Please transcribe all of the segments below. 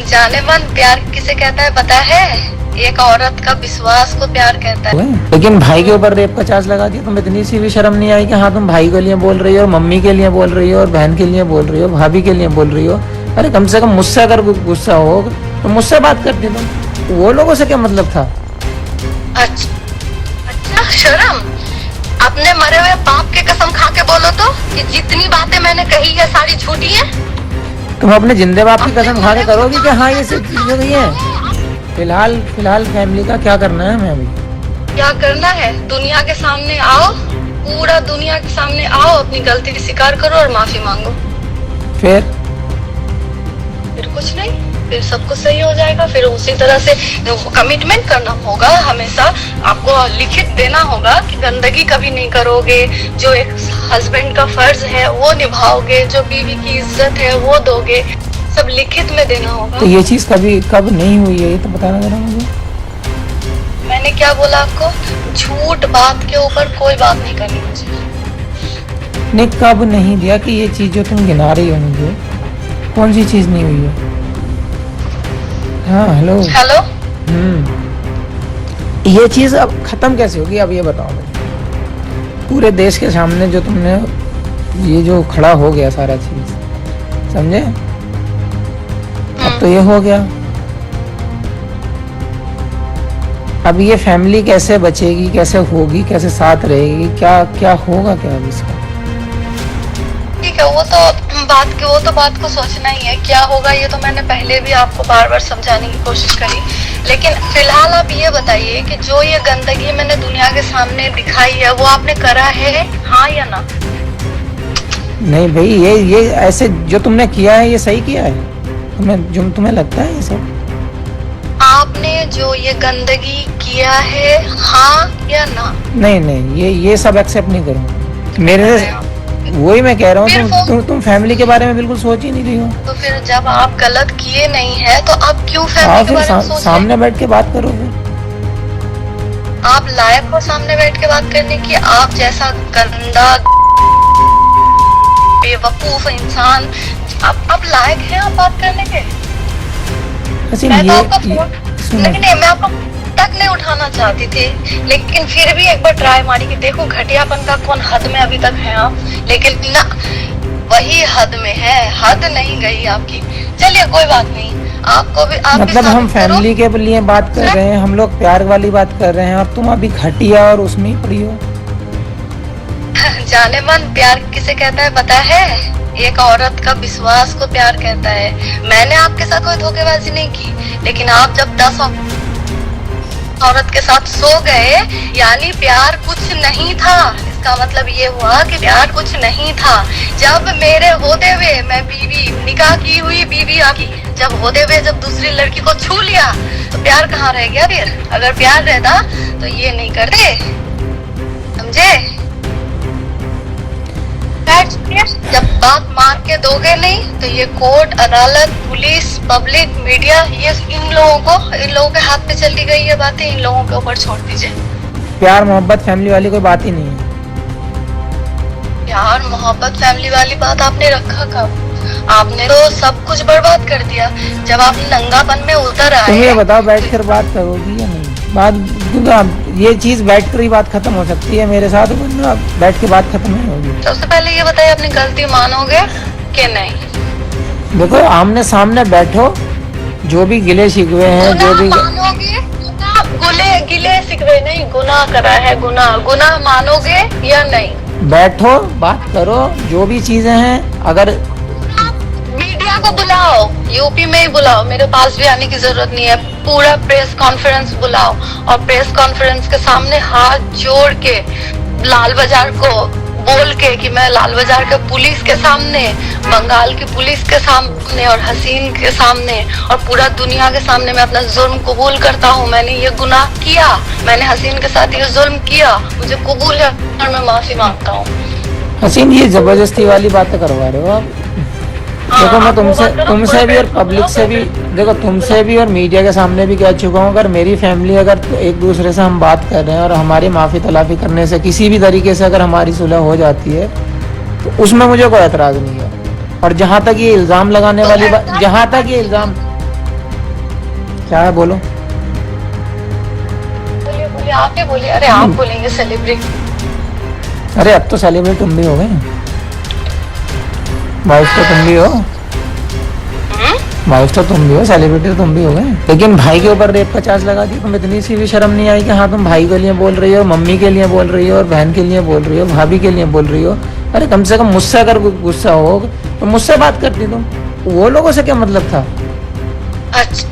जाने मन प्यार किसे कहता है पता है? एक औरत का विश्वास को प्यार कहता है। लेकिन भाई के ऊपर रेप का चार्ज लगा दिया, तुम इतनी सी भी शर्म नहीं आई कि हाँ तुम भाई के लिए बोल रही हो और मम्मी के लिए बोल रही हो और बहन के लिए बोल रही हो, भाभी के लिए बोल रही हो? अरे कम से कम मुझसे अगर गुस्सा हो तो मुझसे बात करती तुम, वो लोगों से क्या मतलब था? अच्छा शर्म? अपने मरे हुए बाप के कसम खा के बोलो तो कि जितनी बातें मैंने कही है सारी झूठी है। तुम अपने जिंदे बाप की कसम खा के करोगी कि हाँ ये सब चीजें नहीं है? फिलहाल फैमिली का क्या करना है हमें अभी? क्या करना है? दुनिया के सामने आओ, पूरा दुनिया के सामने आओ, अपनी गलती की स्वीकार करो और माफी मांगो। फिर कुछ नहीं, फिर सब कुछ सही हो जाएगा। फिर उसी तरह से कमिटमेंट करना होगा, हमेशा आपको लिखित देना होगा कि गंदगी कभी नहीं करोगे, जो एक हस्बैंड का फर्ज है वो निभाओगे, जो बीवी की इज्जत है वो दोगे, सब लिखित में देना होगा। तो ये चीज कब नहीं हुई है ये तो बताना जरा मुझे। मैंने क्या बोला आपको? झूठ बात के ऊपर कोई बात नहीं करनी मुझे। नहीं, कब नहीं दिया कि ये चीज जो तुम गिना रही हो मुझे, कौन सी चीज नहीं हुई है? हाँ हेलो। ये चीज अब खत्म कैसे होगी, अब ये बताओ मुझे। पूरे देश के सामने जो तुमने ये जो खड़ा हो गया सारा चीज, समझे? अब तो ये हो गया, अब ये फैमिली कैसे बचेगी, कैसे होगी, कैसे साथ रहेगी, क्या होगा क्या अब इसका? ठीक है, वो तो बात को सोचना ही है क्या होगा। ये तो मैंने पहले भी आपको बार बार समझाने की कोशिश करी, लेकिन फिलहाल आप ये बताइए कि जो ये गंदगी मैंने दुनिया के सामने दिखाई है वो आपने करा है, हाँ या ना? नहीं भाई, ये ऐसे जो तुमने किया है ये सही किया है? तुम्हें लगता है ये सब? आपने जो ये गंदगी किया है, हाँ या ना? नहीं, ये सब एक्सेप्ट नहीं करूँगा। मेरे से वही मैं कह रहा हूँ, तुम फैमिली के बारे में बिल्कुल सोच ही नहीं रही हो। तो फिर जब आप गलत किए नहीं है तो आप क्यों फैमिली के बारे में सोच रहे? सामने बैठ के बात करो फिर। आप लायक हो सामने बैठ के बात करने की? आप जैसा गंदा बेवकूफ इंसान, आप लायक हैं आप बात करने के? मैं आपको तक नहीं उठाना चाहती थी, लेकिन फिर भी एक बार ट्राई मारी कि देखो घटियापन का कौन हद में अभी तक है आप, लेकिन ना वही हद में है, हद नहीं गई आपकी। चलिए कोई बात नहीं, आपको भी आप मतलब हम फैमिली के लिए बात कर रहे हैं, हम लोग प्यार वाली बात कर रहे हैं और तुम अभी घटिया और उसमें ही पड़ी हो। जाने मन प्यार किसे कहता है पता है? एक औरत का विश्वास को प्यार कहता है। मैंने आपके साथ कोई धोखेबाजी नहीं की, लेकिन आप जब 10 औरत के साथ सो गए, यानी प्यार कुछ नहीं था। इसका मतलब ये हुआ कि प्यार कुछ नहीं था। जब मेरे होते हुए मैं बीवी, निकाह की हुई बीवी आपकी, जब होते हुए जब दूसरी लड़की को छू लिया तो प्यार कहाँ रह गया? फिर अगर प्यार रहता तो ये नहीं करते, समझे? जब बात मान के दोगे नहीं तो ये कोर्ट, अदालत, पुलिस, पब्लिक, मीडिया, ये इन लोगों के हाथ पे चली गई है बातें, इन लोगों के ऊपर छोड़ दीजिए। प्यार मोहब्बत फैमिली वाली कोई बात ही नहीं है। प्यार मोहब्बत फैमिली वाली बात आपने रखा कब? आपने तो सब कुछ बर्बाद कर दिया जब आप नंगापन में उतर आए। तुम ये बताओ, बैठ कर बात करोगी या नहीं? ये चीज बैठ कर ही बात खत्म हो सकती है मेरे साथ, वरना बैठ के बात खत्म नहीं होगी। सबसे पहले ये बताइए, अपनी गलती मानोगे कि नहीं? देखो आमने सामने बैठो, जो भी गिले शिकवे हैं, जो भी मानोगे, गिले शिकवे नहीं, गुनाह करा है, गुनाह मानोगे या नहीं? बैठो, बात करो, जो भी चीजें हैं। अगर मीडिया को बुलाओ, यूपी में ही बुलाओ, मेरे पास भी आने की जरूरत नहीं है। पूरा प्रेस कॉन्फ्रेंस बुलाओ और प्रेस कॉन्फ्रेंस के सामने हाथ जोड़ के लाल बाजार को बोल के कि मैं लाल बाजार के पुलिस के सामने, बंगाल की पुलिस के सामने और हसीन के सामने और पूरा दुनिया के सामने मैं अपना जुल्म कबूल करता हूँ। मैंने ये गुनाह किया, मैंने हसीन के साथ ये जुल्म किया, मुझे कबूल है और मैं माफी मांगता हूँ। हसीन, ये जबरदस्ती वाली बातें करवा रहे हो आप। देखो मैं तुमसे भी और पब्लिक से भी, देखो तुमसे भी और मीडिया के सामने भी कह चुका हूँ, अगर मेरी फैमिली, अगर एक दूसरे से हम बात कर रहे हैं और हमारी माफ़ी तलाफी करने से किसी भी तरीके से अगर हमारी सुलह हो जाती है तो उसमें मुझे कोई एतराज़ नहीं है। और जहाँ तक ये इल्ज़ाम लगाने वाली बात, जहाँ तक ये इल्ज़ाम क्या है बोलो। बोलिए बोलिए, आप ही बोलिए। अरे आप बोलेंगे सेलिब्रिटी। अरे अब तो सेलिब्रेट तुम भी हो गए, वाइफ तो तुम भी हो, वाइफ तो तुम भी हो, सेलिब्रिटी तो तुम भी हो गए। लेकिन भाई के ऊपर रेप का चार्ज लगा दिया, तुम इतनी सी भी शर्म नहीं आई कि हाँ तुम भाई के लिए बोल रही हो, मम्मी के लिए बोल रही हो, और बहन के लिए बोल रही हो, भाभी के लिए बोल रही हो। अरे कम से कम मुझसे अगर गुस्सा हो तो मुझसे बात करती तुम, वो लोगों से क्या मतलब था। अच्छा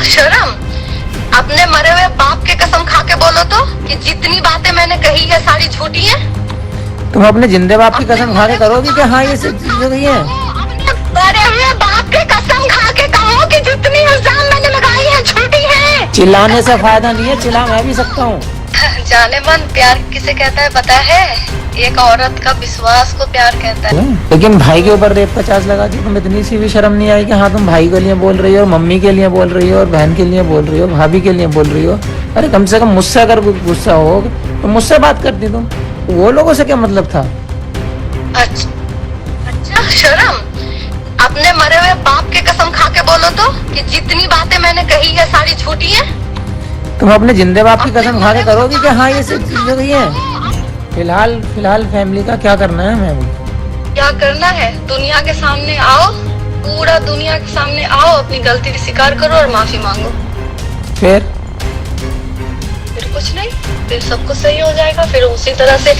शर्म। अपने मरे हुए बाप के कसम खा के बोलो तो कि जितनी बातें मैंने कही है सारी झूठी है। तुम अपने जिंदे बाप की कसम खा के करोगी कि हाँ ये सब चीजें गई है। अपने मरे हुए बाप के कसम खा के कहो कि जितनी इल्जाम मैंने लगाई है झूठी है। चिल्लाने से फायदा नहीं है, चिल्ला मैं भी सकता हूँ। जाने मन प्यार किसे कहता है पता है? एक औरत का विश्वास को प्यार कहता है। लेकिन भाई के ऊपर रेप का चार्ज लगा दिया, तुम इतनी सी भी शर्म नहीं आई कि हाँ तुम भाई के लिए बोल रही हो, मम्मी के लिए बोल रही हो, और बहन के लिए बोल रही हो, भाभी के लिए बोल रही हो। अरे कम से कम मुझसे अगर गुस्सा हो तो मुझसे बात करती तुम, वो लोगों से क्या मतलब था। अच्छा शर्म। अपने मरे हुए बाप के कसम खा के बोलो तो कि जितनी बातें मैंने कही है सारी झूठी है। तुम अपने जिंदे बाप की कसम खा के करोगी कि हाँ ये सब चीजें गई है। फिलहाल फैमिली का क्या करना है हमें अभी? क्या करना है? दुनिया के सामने आओ, पूरा दुनिया के सामने आओ, अपनी गलती स्वीकार करो और माफी मांगो। फिर कुछ नहीं, फिर सब कुछ सही हो जाएगा। फिर उसी तरह से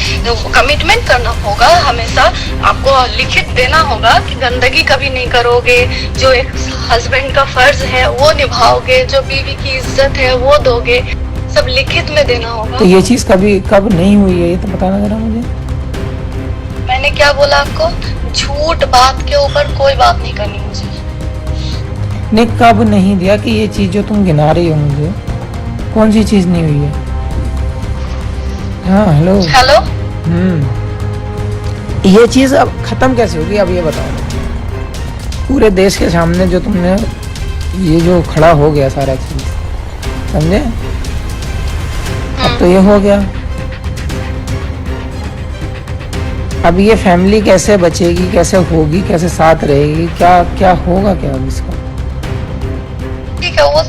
कमिटमेंट करना होगा, हमेशा आपको लिखित देना होगा कि गंदगी कभी नहीं करोगे, जो एक हस्बैंड का फर्ज है वो निभाओगे, जो बीवी की इज्जत है वो दोगे, सब लिखित में देना होगा। तो ये चीज कब नहीं हुई है ये तो बताना जरा मुझे। मैंने क्या बोला आपको? झूठ बात के ऊपर कोई बात नहीं करनी मुझे। नहीं कब नहीं दिया कि ये चीज जो तुम गिना रही हो मुझे, कौन सी चीज नहीं हुई है। हाँ हेलो। ये चीज अब खत्म कैसे होगी अब ये बताओ। पूरे देश के सामने जो तुमने ये जो खड़ा हो गया सारा चीज, समझे। अब तो ये हो गया, अब ये फैमिली कैसे बचेगी, कैसे होगी, कैसे साथ रहेगी, क्या होगा क्या अब इसका। ठीक है, वो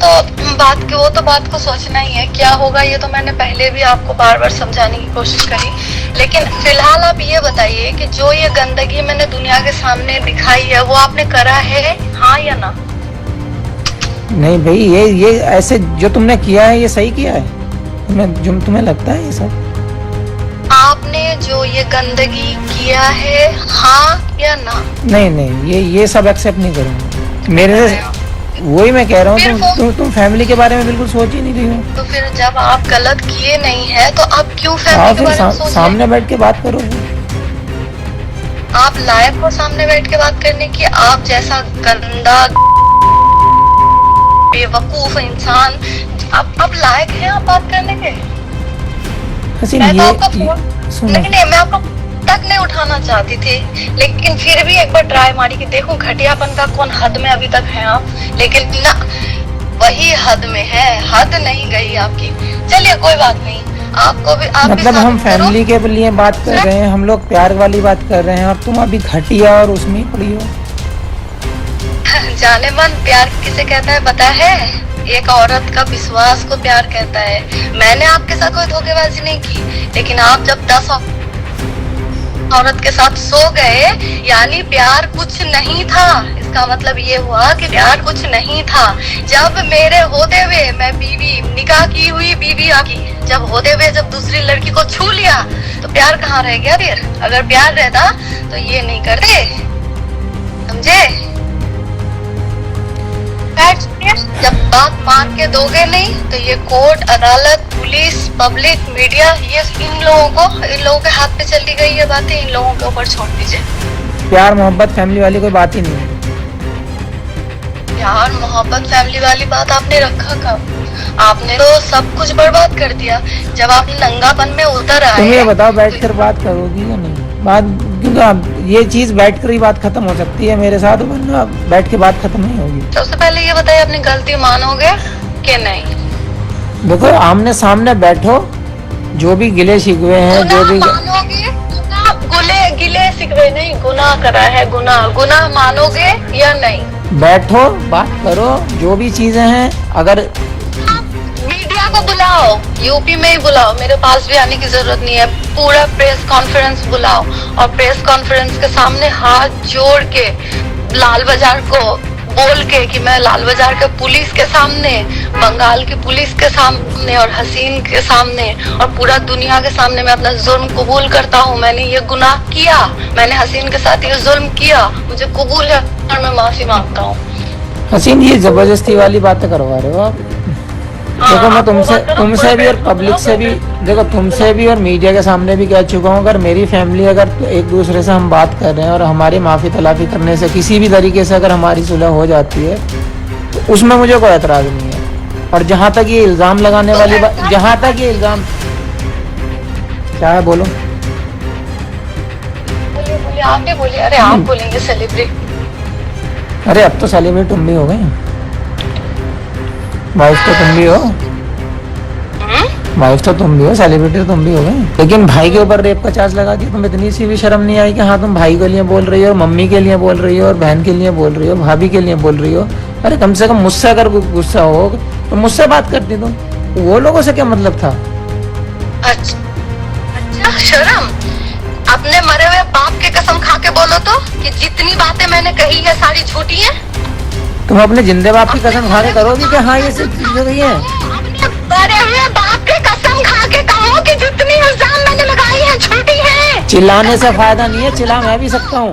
तो बात को सोचना ही है क्या होगा। ये तो मैंने पहले भी आपको बार बार समझाने की कोशिश करी, लेकिन फिलहाल आप ये बताइए कि जो ये गंदगी मैंने दुनिया के सामने दिखाई है वो आपने करा है, हाँ या ना? नहीं भाई, ये ऐसे जो तुमने किया है ये सही किया है, तुम्हें लगता है ये सब आपने जो ये गंदगी किया है, हाँ या ना? नहीं, ये सब एक्सेप्ट नहीं करूंगा। मेरे से वही मैं कह रहा हूँ, तुम फैमिली के बारे में बिल्कुल सोच ही नहीं रही हो। तो फिर जब आप गलत किए नहीं है तो आप क्यों फैमिली के बारे में सोच रहे हैं? सामने बैठ के बात करो। आप लायक हो सामने बैठ के बात करने की? आप जैसा गंदा बेवकूफ इंसान आप लायक हैं आप बात करने के? मैं आपको तक नहीं उठाना चाहती थी, लेकिन फिर भी एक बार ट्राई मारी कि देखो घटियापन का कौन हद में अभी तक है आप, लेकिन ना वही हद में है, हद नहीं गई आपकी। चलिए कोई बात नहीं, आपको भी आप मतलब हम फैमिली के लिए बात कर रहे हैं, हम लोग प्यार वाली बात कर रहे हैं और तुम अभी घटिया और उसमें पड़ी हो। जाने मन प्यार किसे कहता है पता है? एक औरत का विश्वास को प्यार कहता है। मैंने आपके साथ कोई धोखेबाजी नहीं की, लेकिन आप जब 10 औरत के साथ सो गए, यानी प्यार कुछ नहीं था। इसका मतलब ये हुआ कि प्यार कुछ नहीं था। जब मेरे होते हुए मैं बीवी, निकाह की हुई बीवी आकी, जब होते हुए जब दूसरी लड़की को छू लिया तो प्यार कहाँ रह गया? फिर अगर प्यार रहता तो ये नहीं करते, समझे? जब बात मान के दोगे नहीं तो ये कोर्ट, अदालत, पुलिस, पब्लिक, मीडिया, ये इन लोगों के हाथ पे चली गई है बातें, इन लोगों के ऊपर छोड़ दीजिए। प्यार मोहब्बत फैमिली वाली कोई बात ही नहीं है। प्यार मोहब्बत फैमिली वाली बात आपने रखा कब? आपने तो सब कुछ बर्बाद कर दिया जब आप नंगापन में उतर आए। तुम ये बताओ, बैठकर बात करोगी या नहीं? बात क्योंकि ये चीज बैठकर ही बात खत्म हो सकती है मेरे साथ, वरना बैठ के बात खत्म नहीं होगी। सबसे पहले ये बताइए, अपनी गलती मानोगे कि नहीं? देखो आमने सामने बैठो, जो भी गिले शिकवे हैं, जो भी मानोगे, गिले शिकवे नहीं, गुनाह करा है, गुनाह मानोगे या नहीं? बैठो, बात करो, जो भी चीजें हैं। अगर मीडिया को बुलाओ, यूपी में ही बुलाओ, मेरे पास भी आने की जरूरत नहीं है। पूरा प्रेस कॉन्फ्रेंस बुलाओ और प्रेस कॉन्फ्रेंस के सामने हाथ जोड़ के लाल बाजार को बोल के मैं लाल बाजार के पुलिस के सामने, बंगाल की पुलिस के सामने और हसीन के सामने और पूरा दुनिया के सामने मैं अपना जुर्म कबूल करता हूँ। मैंने ये गुनाह किया, मैंने हसीन के साथ ये जुर्म किया, मुझे कबूल है और मैं माफी मांगता हूँ। हसीन, ये जबरदस्ती वाली बातें करवा रहे हो आप। देखो मैं तुमसे भी और पब्लिक से भी, देखो तुमसे भी और मीडिया के सामने भी कह चुका हूँ, अगर मेरी फैमिली अगर एक दूसरे से हम बात कर रहे हैं और हमारी माफ़ी तलाफी करने से किसी भी तरीके से अगर हमारी सुलह हो जाती है तो उसमें मुझे कोई एतराज़ नहीं है। और जहाँ तक ये इल्ज़ाम लगाने वाली बात, जहाँ तक ये इल्ज़ाम, क्या है बोलो? बोलिए, आप भी बोलिए। अरे आप बोलेंगे सेलिब्रिटी। अरे अब तो सेलिब्रिटी तुम भी हो गए, वाइफ तो तुम भी हो, वाइफ तो तुम भी हो, सेलिब्रिटी तुम भी हो गए। लेकिन भाई के ऊपर रेप का चार्ज लगा दिया, तुम इतनी सी भी शर्म नहीं आई कि हाँ तुम भाई के लिए बोल रही हो और मम्मी के लिए बोल रही हो और बहन के लिए बोल रही हो, भाभी के लिए बोल रही हो? अरे कम से कम मुझसे अगर गुस्सा हो तो मुझसे बात करती तुम, वो लोगों से क्या मतलब था? अच्छा शर्म, अपने मरे हुए बाप के कसम खा के बोलो तो कि जितनी बातें मैंने कही है सारी झूठी है। तुम अपने जिंदे बाप की कसम खा के करोगी कि हाँ ये सब चीजें हुई है? अपने मरे हुए बाप की कसम खा के कहो कि जितनी इल्जाम मैंने लगाई है झूठी है। चिल्लाने से फायदा नहीं है, चिल्ला मैं भी सकता हूँ।